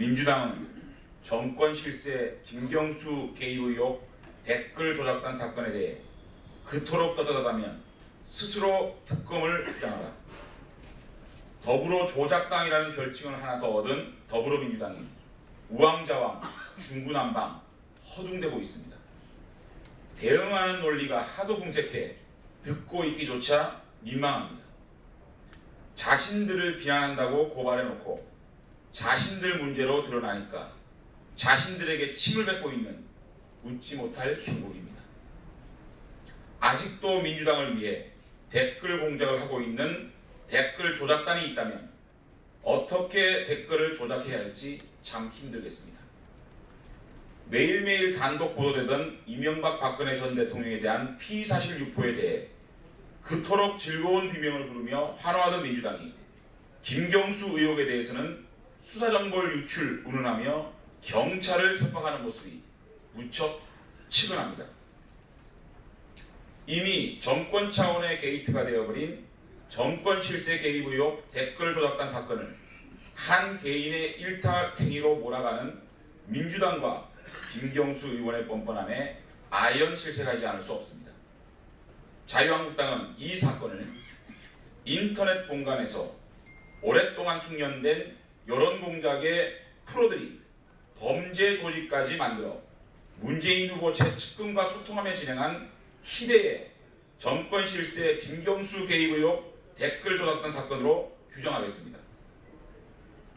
민주당은 정권 실세 김경수 개입 의혹 댓글 조작단 사건에 대해 그토록 떠들어가면 스스로 특검을 주장하라. 더불어 조작당이라는 별칭을 하나 더 얻은 더불어민주당이 우왕좌왕 중구난방 허둥대고 있습니다. 대응하는 논리가 하도 궁색해 듣고 있기조차 민망합니다. 자신들을 비난한다고 고발해놓고 자신들 문제로 드러나니까 자신들에게 침을 뱉고 있는 웃지 못할 형국입니다. 아직도 민주당을 위해 댓글 공작을 하고 있는 댓글 조작단이 있다면 어떻게 댓글을 조작해야 할지 참 힘들겠습니다. 매일매일 단독 보도되던 이명박 박근혜 전 대통령에 대한 피의사실 유포에 대해 그토록 즐거운 비명을 부르며 환호하던 민주당이 김경수 의혹에 대해서는 수사정보를 유출 운운하며 경찰을 협박하는 모습이 무척 치근합니다. 이미 정권 차원의 게이트가 되어버린 정권 실세 개입 의혹 댓글 조작단 사건을 한 개인의 일탈 행위로 몰아가는 민주당과 김경수 의원의 뻔뻔함에 아연 실색하지 않을 수 없습니다. 자유한국당은 이 사건을 인터넷 공간에서 오랫동안 숙련된 여론 공작의 프로들이 범죄 조직까지 만들어 문재인 후보 최측근과 소통하며 진행한 희대의 정권 실세 김경수 개입 의혹 댓글 조작단 사건으로 규정하겠습니다.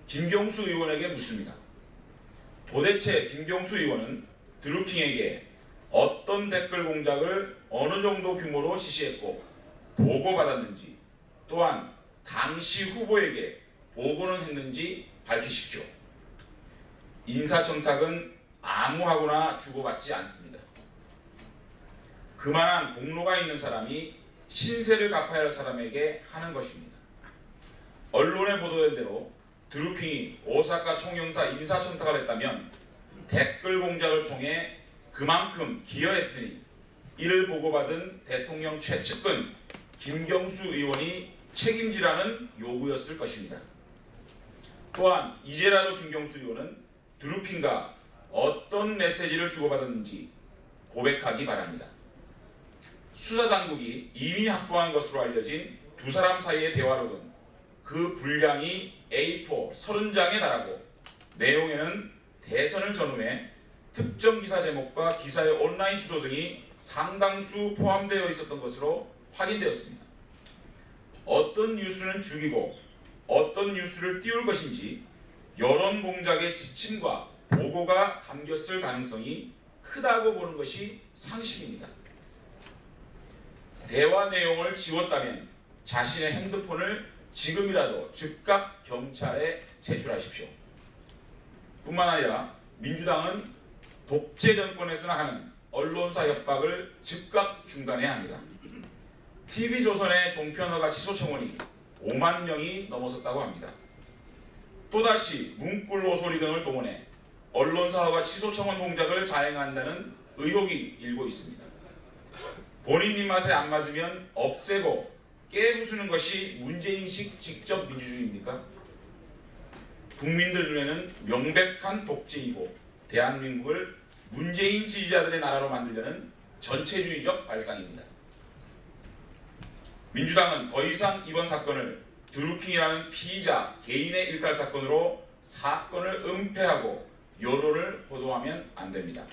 김경수 의원에게 묻습니다. 도대체 김경수 의원은 드루킹에게 어떤 댓글 공작을 어느 정도 규모로 지시했고 보고받았는지, 또한 당시 후보에게 보고는 했는지 밝히십시오. 인사청탁은 아무하고나 주고받지 않습니다. 그만한 공로가 있는 사람이 신세를 갚아야 할 사람에게 하는 것입니다. 언론에 보도된 대로 드루킹이 오사카 총영사 인사청탁을 했다면 댓글 공작을 통해 그만큼 기여했으니 이를 보고받은 대통령 최측근 김경수 의원이 책임지라는 요구였을 것입니다. 또한 이제라도 김경수 의원은 드루킹과 어떤 메시지를 주고받았는지 고백하기 바랍니다. 수사당국이 이미 확보한 것으로 알려진 두 사람 사이의 대화록은 그 분량이 A4 30장에 달하고 내용에는 대선을 전후해 특정 기사 제목과 기사의 온라인 취소 등이 상당수 포함되어 있었던 것으로 확인되었습니다. 어떤 뉴스는 죽이고 어떤 뉴스를 띄울 것인지 여론 공작의 지침과 보고가 담겼을 가능성이 크다고 보는 것이 상식입니다. 대화 내용을 지웠다면 자신의 핸드폰을 지금이라도 즉각 경찰에 제출하십시오. 뿐만 아니라 민주당은 독재 정권에서나 하는 언론사 협박을 즉각 중단해야 합니다. TV조선의 종편허가 취소 청원이 5만 명이 넘어섰다고 합니다. 또다시 문꿀로 소리 등을 동원해 언론사 허가 취소 청원 공작을 자행한다는 의혹이 일고 있습니다. 본인 입맛에 안 맞으면 없애고 깨부수는 것이 문재인식 직접 민주주의입니까? 국민들 눈에는 명백한 독재이고 대한민국을 문재인 지지자들의 나라로 만들려는 전체주의적 발상입니다. 민주당은 더 이상 이번 사건을 드루킹이라는 피의자 개인의 일탈 사건으로 사건을 은폐하고 여론을 호도하면 안 됩니다.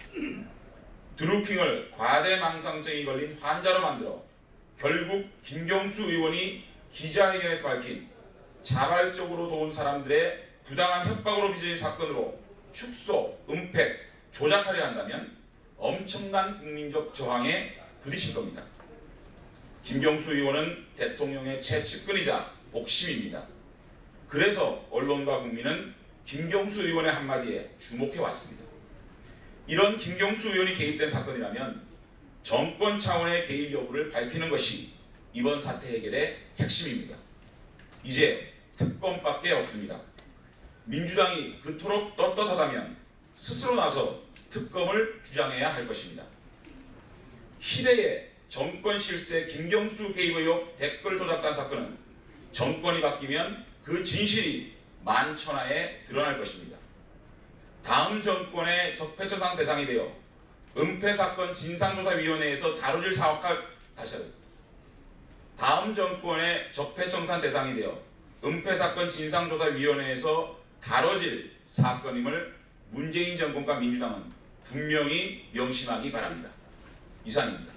드루킹을 과대망상증이 걸린 환자로 만들어 결국 김경수 의원이 기자회견에서 밝힌 자발적으로 도운 사람들의 부당한 협박으로 빚어진 사건으로 축소, 은폐, 조작하려 한다면 엄청난 국민적 저항에 부딪힐 겁니다. 김경수 의원은 대통령의 최측근이자 복심입니다. 그래서 언론과 국민은 김경수 의원의 한마디에 주목해왔습니다. 이런 김경수 의원이 개입된 사건이라면 정권 차원의 개입 여부를 밝히는 것이 이번 사태 해결의 핵심입니다. 이제 특검밖에 없습니다. 민주당이 그토록 떳떳하다면 스스로 나서 특검을 주장해야 할 것입니다. 희대의 정권 실세 김경수 개입 의혹 댓글 조작단 사건은 정권이 바뀌면 그 진실이 만천하에 드러날 것입니다. 다음 정권의 적폐청산 대상이 되어 은폐사건 진상조사위원회에서 다뤄질 사업과 다시 하겠습니다. 다음 정권의 적폐청산 대상이 되어 은폐사건 진상조사위원회에서 다뤄질 사건임을 문재인 정권과 민주당은 분명히 명심하기 바랍니다. 이상입니다.